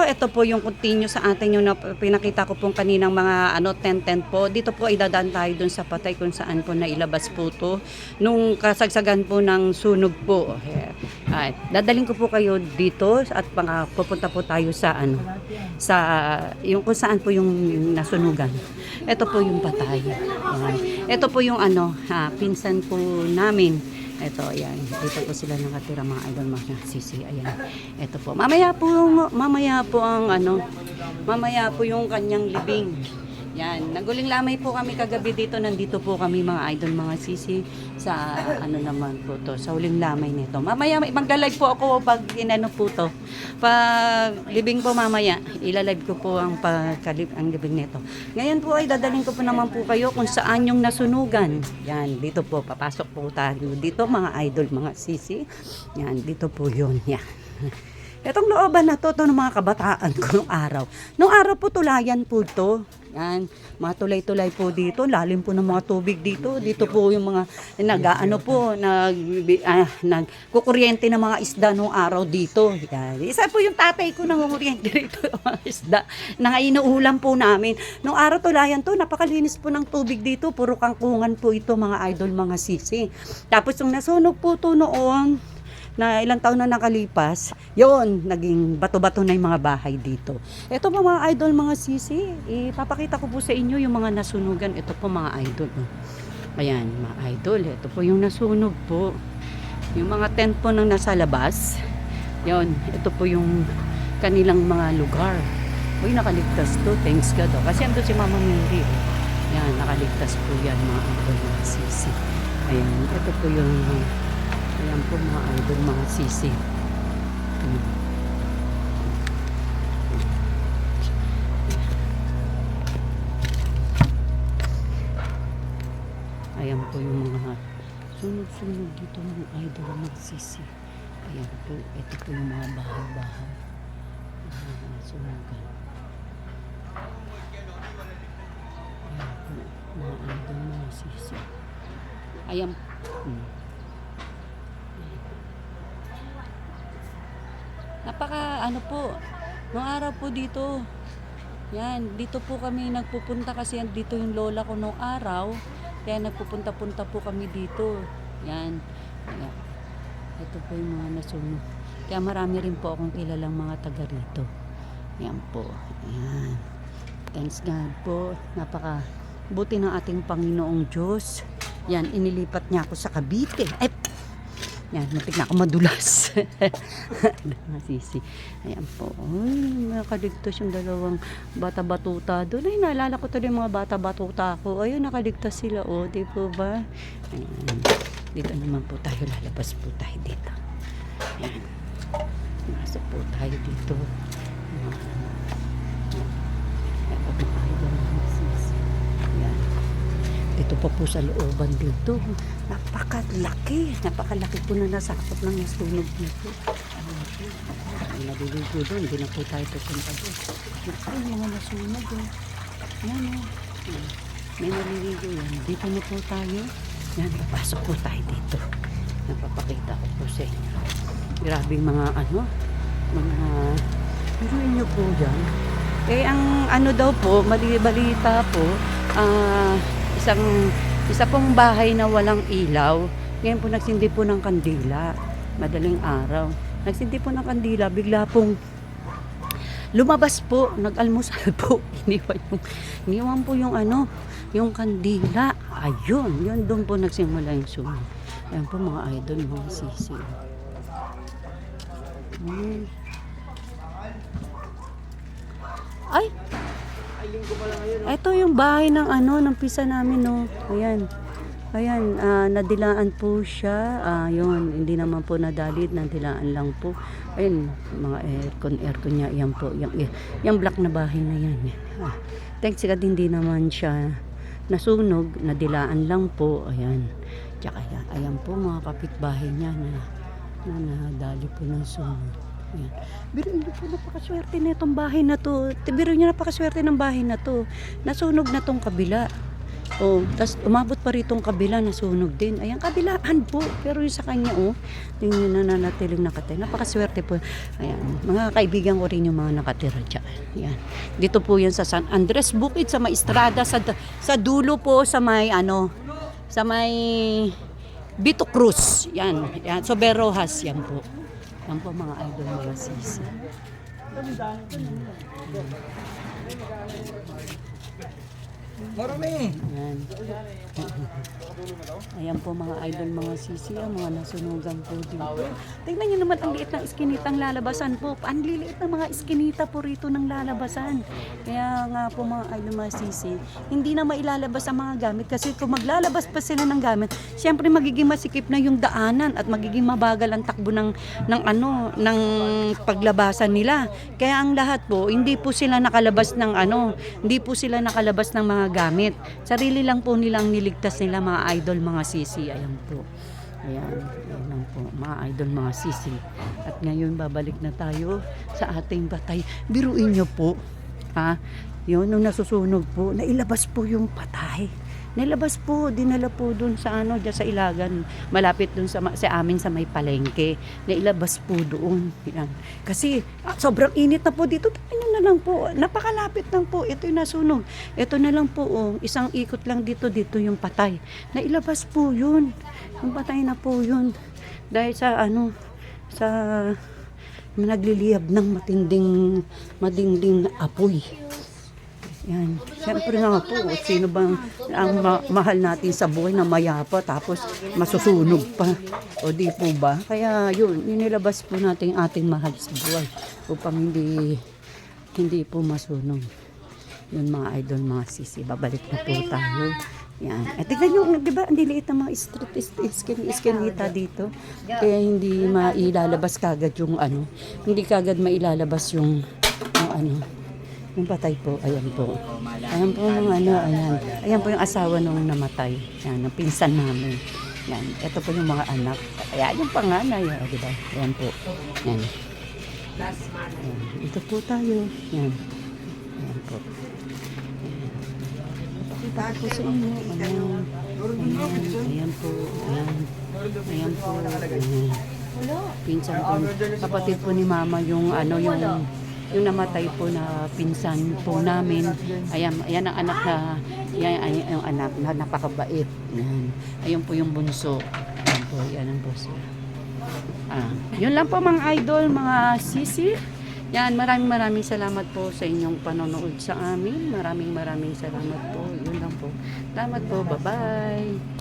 ito po yung continue sa atin yung pinakita ko pong kaninang mga tent po. Dito po ay dadaan tayo dun sa patay kung saan po nailabas po to nung kasagsagan po ng sunog po. Ay, dadaling ko po kayo dito at pupunta po tayo sa sa yung kung saan po yung nasunugan. Ito po yung patay. Ayan. Ito po yung pinsan po namin. Ito, ayan. Dito po sila nakatira mga idol, mga sisi. Ayan. Ito po. Mamaya po yung kanyang libing. Yan. Naguling lamay po kami kagabi dito. Nandito po kami mga idol, mga sisi sa naman po to. Sa huling lamay nito. Mamaya magla-live po ako pag po to. Pag libing po mamaya, ilalive ko po ang libing nito. Ngayon po ay dadaling ko po naman po kayo kung saan yung nasunugan. Yan. Dito po. Papasok po tayo dito mga idol, mga sisi. Yan. Dito po yun. Yan. Itong looban na to ng mga kabataan ko nung araw. Nung araw po tulayan po to. Yan, mga tulay-tulay po dito, lalim po ng mga tubig dito. Dito po yung mga nagkukuryente ng mga isda nung araw dito. Yan. Isa po yung tatay ko nangukuryente dito ng mga isda na inuulam po namin. Nung araw tulayan to, napakalinis po ng tubig dito. Puro kangkungan po ito mga idol, mga sisi. Tapos yung nasunog po to noon, na ilang taon na nakalipas, yon naging bato-bato na yung mga bahay dito. Ito po mga idol, mga sisi, ipapakita ko po sa inyo yung mga nasunugan. Ito po mga idol. Ayan, mga idol, ito po yung nasunog po. Yung mga tent po nang nasa labas, yon ito po yung kanilang mga lugar. Uy, nakaligtas to, thanks God. Kasi ando si Mama Mary. Yan, nakaligtas po yan mga idol, mga sisi. Ayan, ito po yung ayan po mga idol, mga sisi. Ayan po yung mga sunog-sunog dito mga idol, mga sisi. Ayan po, ito po yung mga bahay-bahay. Sunugan. Ayan po, mga idol, mga sisi. Ayan po. Napaka po, nung araw po dito, yan, dito po kami nagpupunta kasi dito yung lola ko nung araw, kaya nagpupunta-punta po kami dito. Yan, yan. Ito po yung mga nasunog. Kaya marami rin po akong kilalang mga taga rito. Yan po, yan. Thanks God po, napaka buti ng ating Panginoong Diyos. Yan, inilipat niya ako sa Cavite. Yan, matik na ako madulas. Masisi. Ayan po. Uy, nakaligtas yung dalawang bata-batuta doon. Ay, naalala ko tuloy yung mga bata-batuta ko. Ayun, nakaligtas sila. O, di po ba? Ayan. Dito naman po tayo. Lalabas po tayo dito. Ayan. Masok po tayo dito. Dito pa po sa looban dito. Napakalaki po na nasakop ng nasunog dito. Ay, naliligo doon. Hindi na po tayo pupunta doon. Ay, mga nasunog. Yan o. May naliligo yan. Dito na po tayo. Yan, papasok po tayo dito. Napapakita ko po sa inyo. Grabe mga biruin nyo po dyan. Eh, ang daw po, balita po, isa pong bahay na walang ilaw. Ngayon po nagsindi po ng kandila. Madaling araw. Nagsindi po ng kandila. Bigla pong lumabas po. Nag-almusal po. Iniwan po yung yung kandila. Ayun. Yun doon po nagsimula yung sunog. Ayan po mga idol, mga sisi. Ay! Ito yung bahay ng ng pisa namin, no. Ayan. Ayan, nadilaan po siya. Yun, hindi naman po nadalit, nadilaan lang po. Ayun, mga aircon niya. Yan po, yung black na bahay na yan. Thanks God, hindi naman siya nasunog, nadilaan lang po. Ayan. Tsaka ayan po mga kapitbahay niya na nadali po ng sunog. Ayan. Biro niyo po, napakaswerte na itong bahay na to. Biro niyo, napakaswerte ng bahay na to. Nasunog na tong kabila. Oh, tas umabot pa rito ang kabila, nasunog din. Ayan, kabilaan po. Pero yung sa kanya, oh, yung nananatiling nakatira. Napakaswerte po. Ayan, mga kaibigan ko rin yung mga nakatira dyan. Ayan. Dito po yan sa San Andres Bukid, sa Maestrada, sa dulo po, sa may, ano, sa may Vito Cruz. Yan. Yan. So, Berrojas, yan po. Yan po mga idol, mga sisi. Marami. Ayan. Ayan po mga idol, mga sisi, mga nasunugan po dito. Tingnan nyo naman ang liit ng iskinitang lalabasan po. Ang liliit ng mga iskinita po rito ng lalabasan. Kaya nga po mga idol, mga sisi, hindi na mailalabas ang mga gamit kasi kung maglalabas pa sila ng gamit, syempre magiging masikip na yung daanan at magiging mabagal ang takbo ng paglabasan nila. Kaya ang lahat po, hindi po sila nakalabas ng hindi po sila nakalabas ng mga gamit. Sarili lang po nilang niligtas nila mga idol, mga sisi. Ayan po. Ayan lang po, mga idol, mga sisi. At ngayon, babalik na tayo sa ating batay. Biruin nyo po, ha? Yun, nung nasusunog po, nailabas po yung patay. Nailabas po, dinala po dun sa dyan sa Ilagan, malapit dun sa amin sa may palengke. Nailabas po doon. Yan. Kasi sobrang init na po dito. Ano na lang po, napakalapit lang po. Ito yung nasunog. Ito na lang po, isang ikot lang dito yung patay. Nailabas po yun. Yung patay na po yun. Dahil sa sa nagliliyab ng matinding apoy. Yan. Siyempre nga po, sino bang ang mahal natin sa buhay na mayapa tapos masusunog pa? O di po ba? Kaya yun, nilabas po natin ating mahal sa buhay upang hindi po masunog. Yun mga idol, mga sisi, babalik na po tayo. Yan. At tignan nyo, di ba, ang diliit ng mga iskinita dito. Kaya hindi mailalabas kagad yung hindi kagad mailalabas yung yung patay po, ayan po. Ayan po yung ayan. Ayan po yung asawa nung namatay. Ayan, ang pinsan namin. Yan. Ito po yung mga anak. Kaya yung panganay, di ba? Ayan po. Yan. Ayan. Ito po tayo. Yan. Ayan po. Pakita ko sa inyo. Ayan. Ayan po. Ayan. Ayan po. Ayan. Pinsan po. Kapatid po ni mama yung yung namatay po na pinsan po namin. Ayan ang anak yung anak na napakabait. Ayun po yung bunso. Ayan po, yan ang bunso. Yun lang po mga idol, mga sisi. Yan, maraming salamat po sa inyong panonood sa amin. Maraming salamat po. Yun lang po. Salamat po. Bye-bye.